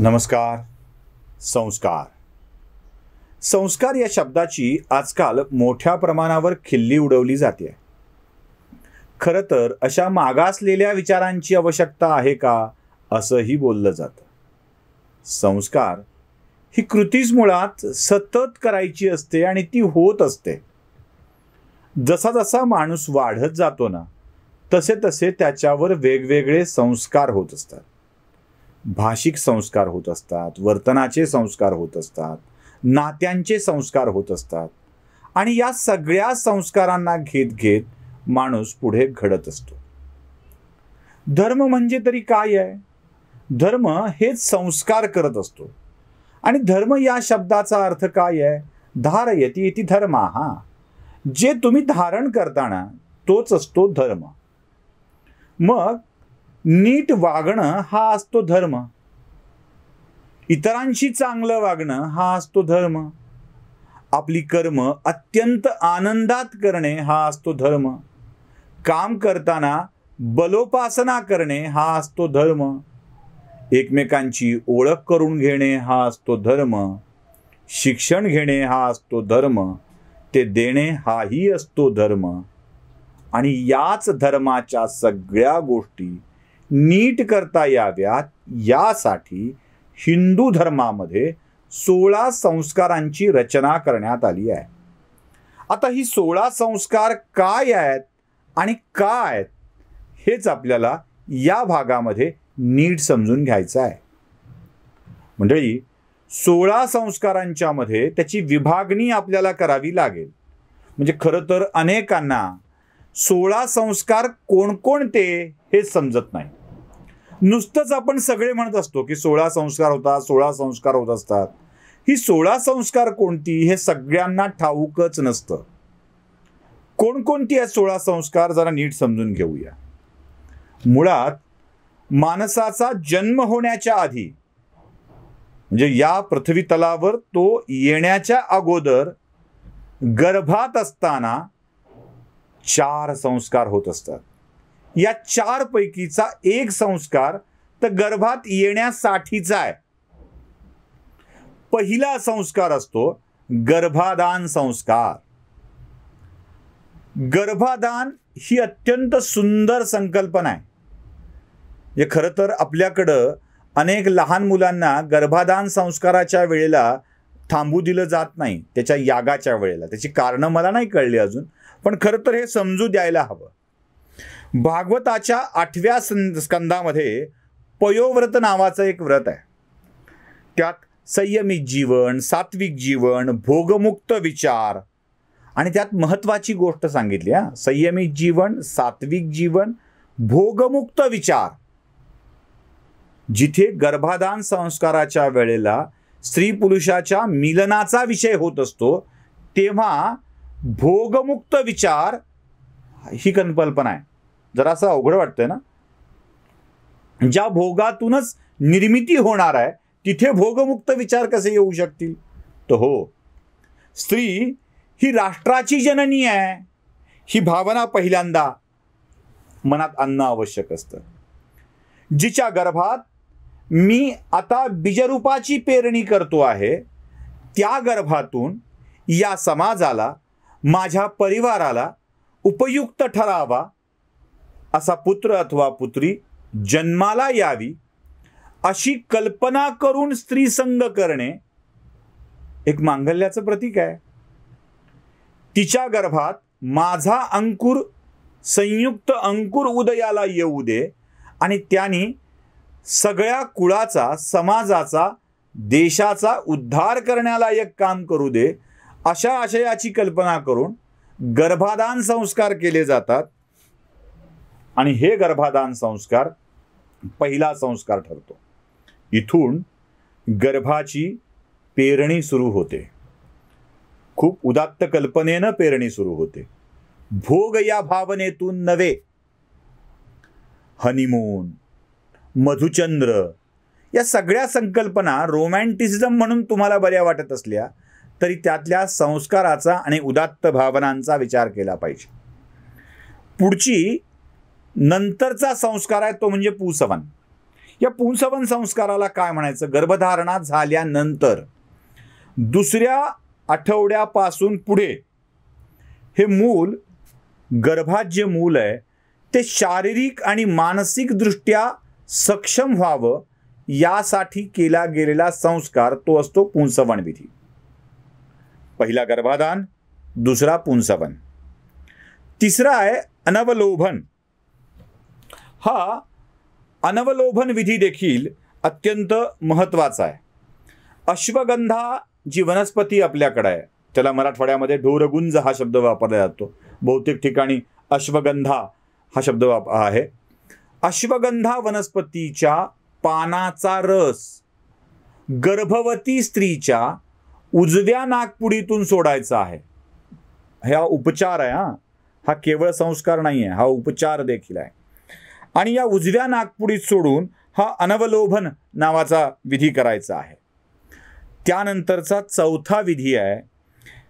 नमस्कार. संस्कार. संस्कार या शब्दाची आजकाल मोठ्या प्रमाणावर खिल्ली उडवली जाते. खरं तर अशा मागासलेल्या विचारांची आवश्यकता आहे का असंही बोललं जातं. संस्कार ही कृतीच मुळात सतत करायची असते आणि ती होत असते. जसा जसा माणूस वाढत जातो ना तसे तसे त्याच्यावर वेगवेगळे संस्कार होत असतात. भाषिक संस्कार होत असतात, वर्तनाचे संस्कार होत असतात, नात्यांचे संस्कार होत असतात आणि या सगळ्या संस्कारांना घेत घेत माणूस पुढे घडत असतो. धर्म म्हणजे तरी काय आहे? धर्म हेच संस्कार करत असतो. आणि धर्म या शब्दाचा अर्थ काय आहे? धारयति इति धर्मः. जे तुम्ही धारण करताना तोच असतो धर्म. मग नीट वागणं हा असतो धर्म. इतरांशी चांगलं वागणं हा असतो धर्म. आपली कर्म अत्यंत आनंदात करणे हा असतो धर्म. काम करताना बलोपासना करणे हा असतो धर्म. एकमेकांची ओळख करून घेणे हा असतो धर्म. शिक्षण घेणे हा असतो धर्म. ते देणे हाही असतो धर्म. आणि याच धर्माच्या सगळ्या गोष्टी नीट करता याव्यात यासाठी हिंदू धर्मामध्ये 16 संस्कारांची रचना करण्यात आली आहे. आता ही 16 संस्कार काय आहेत आणि का आहेत हेच आपल्याला या भागामध्ये नीट समजून घ्यायचं आहे. मंडळी, 16 संस्कारांच्या मध्ये त्याची विभागणी आपल्याला करावी लागेल. म्हणजे खरं तर अनेकांना 16 संस्कार कोणकोणते हे समजत नाही. नुसतंच आपण सगळे म्हणत असतो की 16 संस्कार होतात, 16 संस्कार होत असतात. ही 16 संस्कार कोणती हे सगळ्यांना ठाऊकच नसतं. कोणकोणती आहेत 16 संस्कार जरा नीट समजून घेऊया. मुळात माणसाचा जन्म होण्याच्या आधी म्हणजे या पृथ्वी तलावर तो येण्याच्या अगोदर गर्भात असताना 4 संस्कार होत असतात. या 4 पैकीचा एक संस्कार तर गर्भात येण्यासाठीचा आहे. पहिला संस्कार असतो गर्भाधान संस्कार. गर्भाधान ही अत्यंत सुंदर संकल्पना आहे. हे खरं तर आपल्याकडं अनेक लहान मुलांना गर्भाधान संस्काराच्या वेळेला थांबू दिलं जात नाही, त्याच्या यागाच्या वेळेला. त्याची कारणं मला नाही कळली अजून, पण खरं तर हे समजू द्यायला हवं. भागवताच्या 8व्या स्कंदामध्ये पयोव्रत नावाचं एक व्रत आहे. त्यात संयमित जीवन, सात्विक जीवन, भोगमुक्त विचार आणि त्यात महत्वाची गोष्ट सांगितली. संयमित जीवन, सात्विक जीवन, भोगमुक्त विचार. जिथे गर्भाधान संस्काराच्या वेळेला स्त्री पुरुषाच्या मिलनाचा विषय होत असतो तेव्हा भोगमुक्त विचार ही संकल्पना आहे. जरासं अवघड वाटतंय ना? ज्या भोगातूनच निर्मिती होणार आहे तिथे भोगमुक्त विचार कसे येऊ शकतील? तर हो, स्त्री ही राष्ट्राची जननी आहे ही भावना पहिल्यांदा मनात आणणं आवश्यक असतं. जिच्या गर्भात मी आता बीजरूपाची पेरणी करतो आहे त्या गर्भातून या समाजाला, माझ्या परिवाराला उपयुक्त ठरावा असा पुत्र अथवा पुत्री जन्माला यावी अशी कल्पना करून स्त्री संग करणे एक मांगल्याचं प्रतीक आहे. तिच्या गर्भात माझा अंकुर, संयुक्त अंकुर उदयाला येऊ दे आणि त्यांनी सगळ्या कुळाचा, समाजाचा, देशाचा उद्धार करण्याला एक काम करू दे अशा आशयाची कल्पना करून गर्भाधान संस्कार केले जातात. आणि हे गर्भाधान संस्कार पहिला संस्कार ठरतो. इथून गर्भाची पेरणी सुरू होते. खूप उदात्त कल्पनेनं पेरणी सुरू होते. भोग या भावनेतून नव्हे. हनीमून, मधुचंद्र या सगळ्या संकल्पना रोमॅन्टिसिझम म्हणून तुम्हाला बऱ्या वाटत असल्या तरी त्यातल्या संस्काराचा आणि उदात्त भावनांचा विचार केला पाहिजे. पुढची नंतरचा संस्कार आहे तो म्हणजे पुंसवन. या पुंसवन संस्काराला काय म्हणायचं? गर्भधारणा झाल्यानंतर दुसऱ्या आठवड्यापासून पुढे हे मूल, गर्भात जे मूल आहे ते शारीरिक आणि मानसिक दृष्ट्या सक्षम व्हावं यासाठी केला गेलेला संस्कार तो असतो पुंसवन विधी. पहिला गर्भाधान, दुसरा पुंसवन. तिसरा आहे अनवलोभन. हा अनवलोभन विधी देखील अत्यंत महत्वाचा आहे. अश्वगंधा जी वनस्पती आपल्याकडे आहे, त्याला मराठवाड्यामध्ये ढोरगुंज हा शब्द वापरला जातो. बहुतेक ठिकाणी अश्वगंधा हा शब्द आहे. अश्वगंधा वनस्पतीच्या पानाचा रस गर्भवती स्त्रीच्या उजव्या नाकपुडीतून सोडायचा आहे. हा उपचार आहे. हा केवळ संस्कार नाही आहे, हा उपचार देखील आहे. आणि या उजव्या नाकपुडीत सोडून हा अनवलोभन नावाचा विधी करायचा आहे. त्यानंतरचा चौथा विधी आहे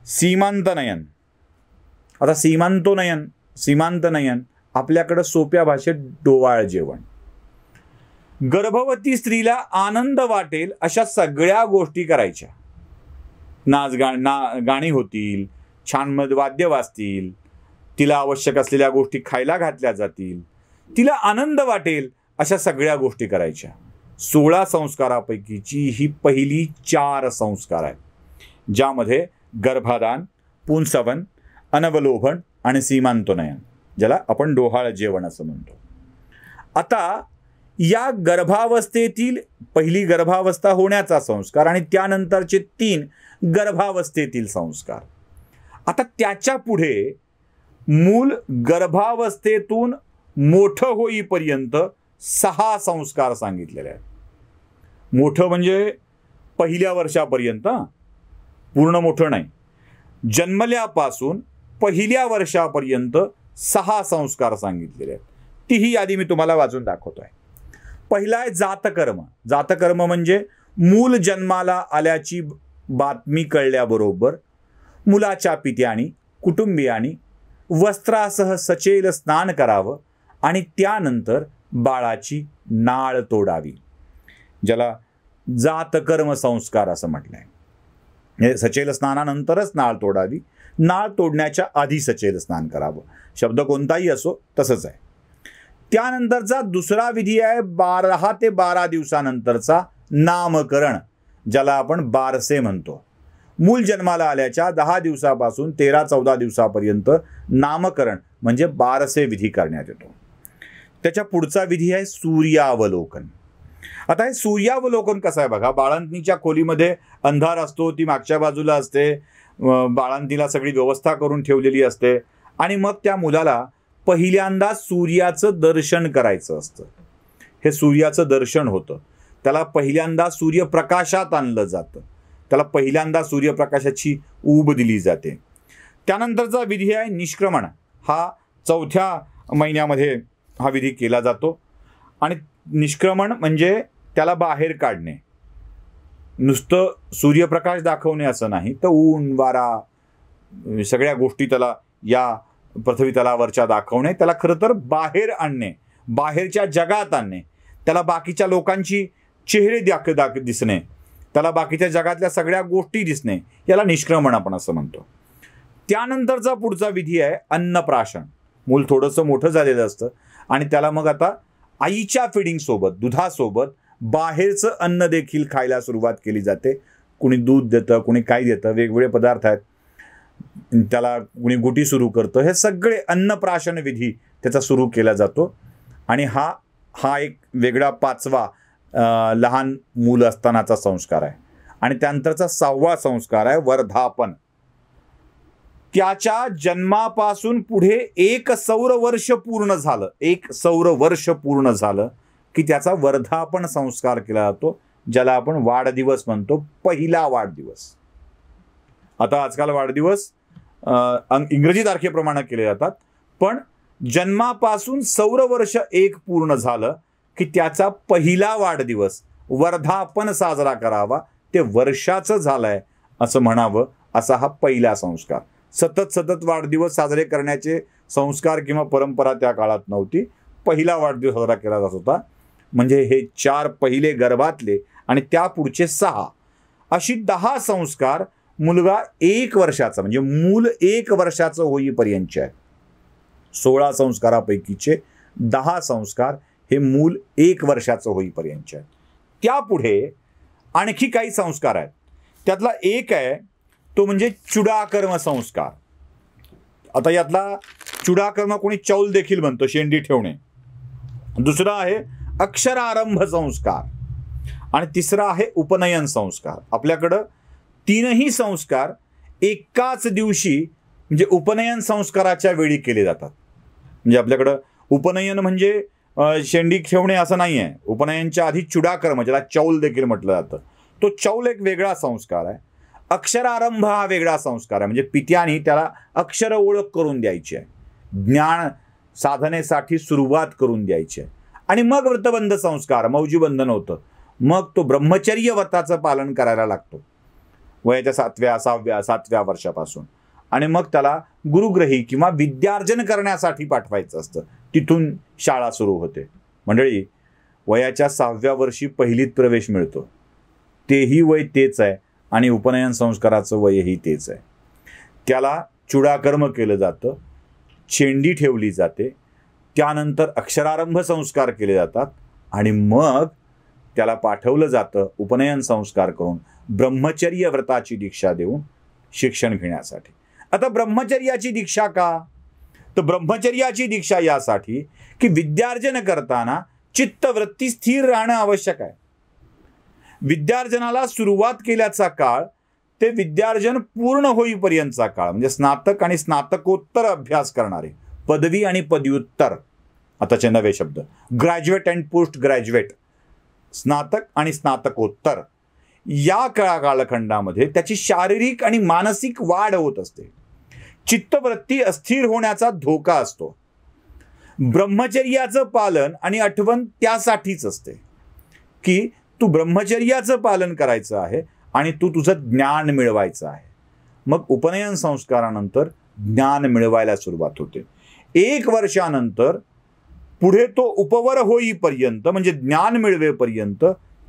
सीमांतनयन. आता सीमांतनयन आपल्याकडं सोप्या भाषेत डोवाळ जेवण. गर्भवती स्त्रीला आनंद वाटेल अशा सगळ्या गोष्टी करायच्या. गाणी होतील, छान वाद्य वाजतील, तिला आवश्यक असलेल्या गोष्टी खायला घातल्या जातील, तिला आनंद वाटेल अशा सगळ्या गोष्टी करायच्या. 16 संस्कारापैकीची ही पहिली 4 संस्कार आहेत, ज्यामध्ये गर्भाधान, पुंसवन, अनवलोभन आणि सीमांतनयन, ज्याला आपण डोहाळ जेवण असं म्हणतो. आता या गर्भावस्थेतील पहिली गर्भावस्था होण्याचा संस्कार आणि त्यानंतरचे 3 गर्भावस्थेतील संस्कार. आता त्याच्या पुढे मूल गर्भावस्थेतून मोठं होईपर्यंत 6 संस्कार सांगितलेले आहेत. मोठं म्हणजे पहिल्या वर्षापर्यंत, पूर्ण मोठं नाही. जन्मल्यापासून पहिल्या वर्षापर्यंत 6 संस्कार सांगितलेले आहेत. तीही यादी मी तुम्हाला वाचून दाखवतोय. पहिला आहे जातकर्म. जातकर्म म्हणजे मूल जन्माला आल्याची बातमी कळल्याबरोबर मुलाच्या पित्यानी, कुटुंबियांनी वस्त्रासह सचेल स्नान करावं आणि त्यानंतर बाळाची नाळ तोडावी, ज्याला जातकर्म संस्कार असं म्हटलंय. सचेल स्नानानंतरच नाळ तोडावी, नाळ तोडण्याच्या आधी सचेल स्नान करावं. शब्द कोणताही असो तसंच आहे. त्यानंतरचा दुसरा विधी आहे 12 ते 12 दिवसानंतरचा नामकरण, ज्याला आपण बारसे म्हणतो. मूल जन्माला आल्याच्या 10 दिवसापासून 13-14 दिवसापर्यंत नामकरण म्हणजे बारसे विधी करण्यात येतो. त्याच्या पुढचा विधी आहे सूर्यावलोकन. आता हे सूर्यावलोकन कसं आहे बघा. बाळंतीच्या खोलीमध्ये अंधार असतो, ती मागच्या बाजूला असते, बाळंतीला सगळी व्यवस्था करून ठेवलेली असते आणि मग त्या मुलाला पहिल्यांदा सूर्याचं दर्शन करायचं असतं. हे सूर्याचं दर्शन होतं. त्याला पहिल्यांदा सूर्यप्रकाशात आणलं जातं. त्याला पहिल्यांदा सूर्यप्रकाशाची ऊब दिली जाते. त्यानंतरचा विधी आहे निष्क्रमण. हा 4थ्या महिन्यामध्ये हा विधी केला जातो. आणि निष्क्रमण म्हणजे त्याला बाहेर काढणे. नुसतं सूर्यप्रकाश दाखवणे असं नाही, तर ऊन, वारा, सगळ्या गोष्टी त्याला या पृथ्वी तलावरच्या दाखवणे, त्याला खरं तर बाहेर आणणे, बाहेरच्या जगात आणणे. त्याला बाकीच्या लोकांची चेहरे दिसणे, त्याला बाकीच्या जगातल्या सगळ्या गोष्टी दिसणे, याला निष्क्रमण आपण असं म्हणतो. त्यानंतरचा पुढचा विधी आहे अन्नप्राशन. मूल थोडंसं मोठं झालेलं असतं आणि त्याला मग आता आईच्या फिडिंग सोबत, दुधासोबत बाहेरचं अन्न देखील खायला सुरुवात केली जाते. कुणी दूध देतं, कुणी काय देतं, वेगवेगळे पदार्थ आहेत, त्याला कुणी गुटी सुरू करतं. हे सगळे अन्नप्राशन विधी त्याचा सुरू केला जातो. आणि हा एक वेगळा 5वा लहान मूल असतानाचा संस्कार आहे. आणि त्यानंतरचा 6वा संस्कार आहे वर्धापन. त्याच्या जन्मापासून पुढे 1 सौर वर्ष पूर्ण झालं, 1 सौर वर्ष पूर्ण झालं की त्याचा वर्धापन संस्कार केला जातो, ज्याला आपण वाढदिवस म्हणतो, पहिला वाढदिवस. आता आजकाल वाढदिवस इंग्रजी तारखेप्रमाणे केले जातात, पण जन्मापासून सौर वर्ष 1 पूर्ण झालं की त्याचा पहिला वाढदिवस, वर्धापन साजरा करावा. ते वर्षाचं झालंय असं म्हणावं, असा हा पहिला संस्कार. सतत वाढदिवस साजरे करण्याचे संस्कार किंवा परंपरा त्या काळात नव्हती. पहिला वाढदिवस साजरा केला जात होता. म्हणजे हे 4 पहिले गर्भातले आणि त्या पुढचे 6, अशी 10 संस्कार मुलगा 1 वर्षाचा म्हणजे मूल 1 वर्षाचं होईपर्यंतचे आहेत. 16 संस्कारापैकीचे 10 संस्कार हे मूल 1 वर्षाचं होईपर्यंतचे आहेत. त्यापुढे आणखी काही संस्कार आहेत. त्यातला एक आहे तो म्हणजे चुडाकर्म संस्कार. आता यातला चुडाकर्म कोणी चौल देखील म्हणतो, शेंडी ठेवणे. दुसरा आहे अक्षरारंभ संस्कार आणि तिसरा आहे उपनयन संस्कार. आपल्याकडं 3ही संस्कार एकाच दिवशी म्हणजे उपनयन संस्काराच्या वेळी केले जातात. म्हणजे आपल्याकडं उपनयन म्हणजे शेंडी ठेवणे असं नाही आहे. उपनयनच्या आधी चुडाकर्म, ज्याला चौल देखील म्हटलं जातं, तो चौल एक वेगळा संस्कार आहे. अक्षरारंभ हा वेगळा संस्कार आहे. म्हणजे पित्याने त्याला अक्षर ओळख करून द्यायची आहे, ज्ञान साधनेसाठी सुरुवात करून द्यायची आहे. आणि मग व्रतबंध संस्कार, मौजीबंधन होतं. मग तो ब्रह्मचर्य व्रताचं पालन करायला लागतो वयाच्या 7व्या वर्षापासून. आणि मग त्याला गुरुग्रही किंवा विद्यार्जन करण्यासाठी पाठवायचं असतं. तिथून शाळा सुरू होते. मंडळी, वयाच्या 6व्या वर्षी पहिलीत प्रवेश मिळतो. तेही वय तेच आहे आणि उपनयन संस्काराचं वयही तेच आहे. त्याला चुडाकर्म केलं जातं, शेंडी ठेवली जाते, त्यानंतर अक्षरारंभ संस्कार केले जातात आणि मग त्याला पाठवलं जातं उपनयन संस्कार करून ब्रह्मचर्य व्रताची दीक्षा देऊन शिक्षण घेण्यासाठी. आता ब्रह्मचर्याची दीक्षा का? तर ब्रह्मचर्याची दीक्षा यासाठी की विद्यार्जन करताना चित्तवृत्ती स्थिर राहणं आवश्यक आहे. विद्यार्जनाला सुरुवात केल्याचा काळ ते विद्यार्जन पूर्ण होईपर्यंतचा काळ म्हणजे स्नातक आणि स्नातकोत्तर अभ्यास करणारे, पदवी आणि पदव्युत्तर, आताचे नवे शब्द, ग्रॅज्युएट अँड पोस्ट ग्रॅज्युएट, स्नातक आणि स्नातकोत्तर, या कालखंडामध्ये त्याची शारीरिक आणि मानसिक वाढ होत असते. चित्तवृत्ती अस्थिर होण्याचा धोका असतो. ब्रह्मचर्याचं पालन आणि आठवण त्यासाठीच असते की तू ब्रह्मचर्याचं पालन करायचं आहे आणि तू तुझं ज्ञान मिळवायचं आहे. मग उपनयन संस्कारानंतर ज्ञान मिळवायला सुरुवात होते. 1 वर्षानंतर पुढे तो उपवर होईपर्यंत म्हणजे ज्ञान मिळवेपर्यंत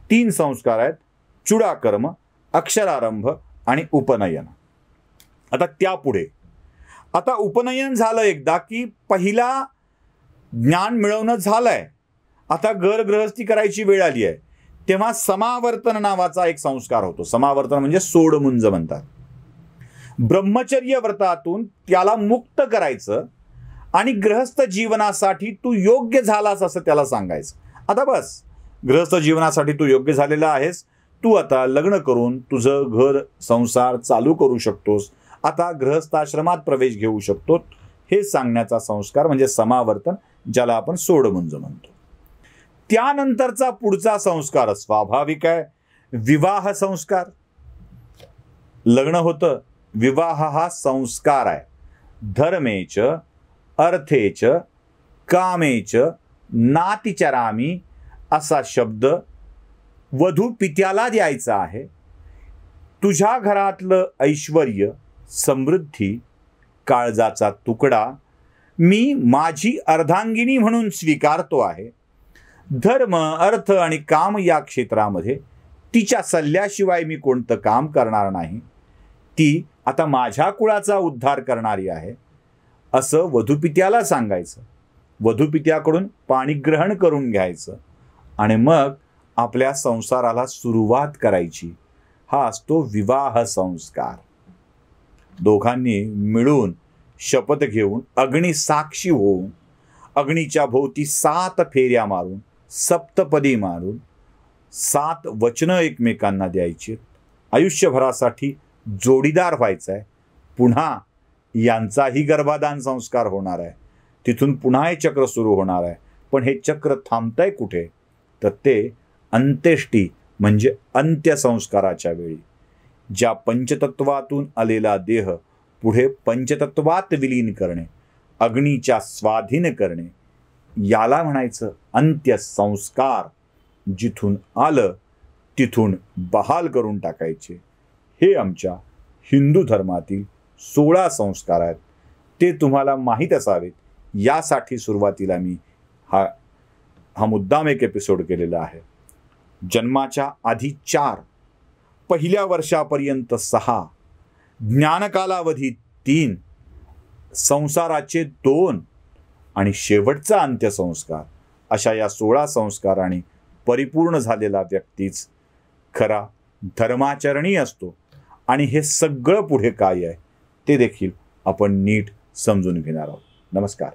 3 संस्कार आहेत: चुडाकर्म, अक्षरारंभ आणि उपनयन. आता त्यापुढे आता उपनयन झालं एकदा की पहिला ज्ञान मिळवणं झालंय, आता गृहस्थी करायची वेळ आली आहे, तेव्हा समावर्तन नावाचा एक संस्कार होतो. समावर्तन म्हणजे सोडमुंज म्हणतात. ब्रह्मचर्य व्रतातून त्याला मुक्त करायचं आणि गृहस्थ जीवनासाठी तू योग्य झालास असं त्याला सांगायचं. आता बस, गृहस्थ जीवनासाठी तू योग्य झालेला आहेस, तू आता लग्न करून तुझं घर संसार चालू करू शकतोस, आता गृहस्थाश्रमात प्रवेश घेऊ शकतो, हे सांगण्याचा संस्कार म्हणजे समावर्तन, ज्याला आपण सोडमुंज म्हणतो. त्यानंतरचा पुढचा संस्कार स्वाभाविक आहे, विवाह संस्कार. लग्न होतं, विवाह हा संस्कार आहे. धर्मेच अर्थेच कामेच नातिचरामी असा शब्द वधू पित्याला द्यायचा आहे. तुझ्या घरातलं ऐश्वर्य, समृद्धी, काळजाचा तुकडा मी माझी अर्धांगिनी म्हणून स्वीकारतो आहे. धर्म, अर्थ आणि काम या क्षेत्रामध्ये तिच्या सल्ल्याशिवाय मी कोणतं काम करणार नाही. ती आता माझ्या कुळाचा उद्धार करणारी आहे असं वधूपित्याला सांगायचं. वधूपित्याकडून पाणीग्रहण करून घ्यायचं आणि मग आपल्या संसाराला सुरुवात करायची. हा असतो विवाह संस्कार. दोघांनी मिळून शपथ घेऊन अग्नी साक्षी होऊन अग्नीच्या भोवती 7 फेऱ्या मारून, सप्तपदी मारून 7 वचनं एकमेकांना द्यायची. आयुष्यभरासाठी जोडीदार व्हायचं आहे. पुन्हा यांचाही गर्भाधान संस्कार होणार आहे. तिथून पुन्हा हे चक्र सुरू होणार आहे. पण हे चक्र थांबतंय कुठे? तर ते अंत्येष्टी म्हणजे अंत्यसंस्काराच्या वेळी. ज्या पंचतत्वातून आलेला देह पुढे पंचतत्वात विलीन करणे, अग्नीच्या स्वाधीन करणे, याला म्हणायचं अंत्यसंस्कार. जिथून आलं तिथून बहाल करून टाकायचे. हे आमच्या हिंदू धर्मातील 16 संस्कार आहेत. ते तुम्हाला माहीत असावेत यासाठी सुरुवातीला मी हा मुद्दाम एक एपिसोड केलेला आहे. जन्माच्या आधी 4, पहिल्या वर्षापर्यंत 6, ज्ञानकालावधी 3, संसाराचे 2 आणि शेवटचा अंत्यसंस्कार, अशा या 16 संस्कारांनी परिपूर्ण झालेला व्यक्तीच खरा धर्माचरणी असतो. आणि हे सगळं पुढे काय आहे ते देखील आपण नीट समजून घेणार आहोत. नमस्कार.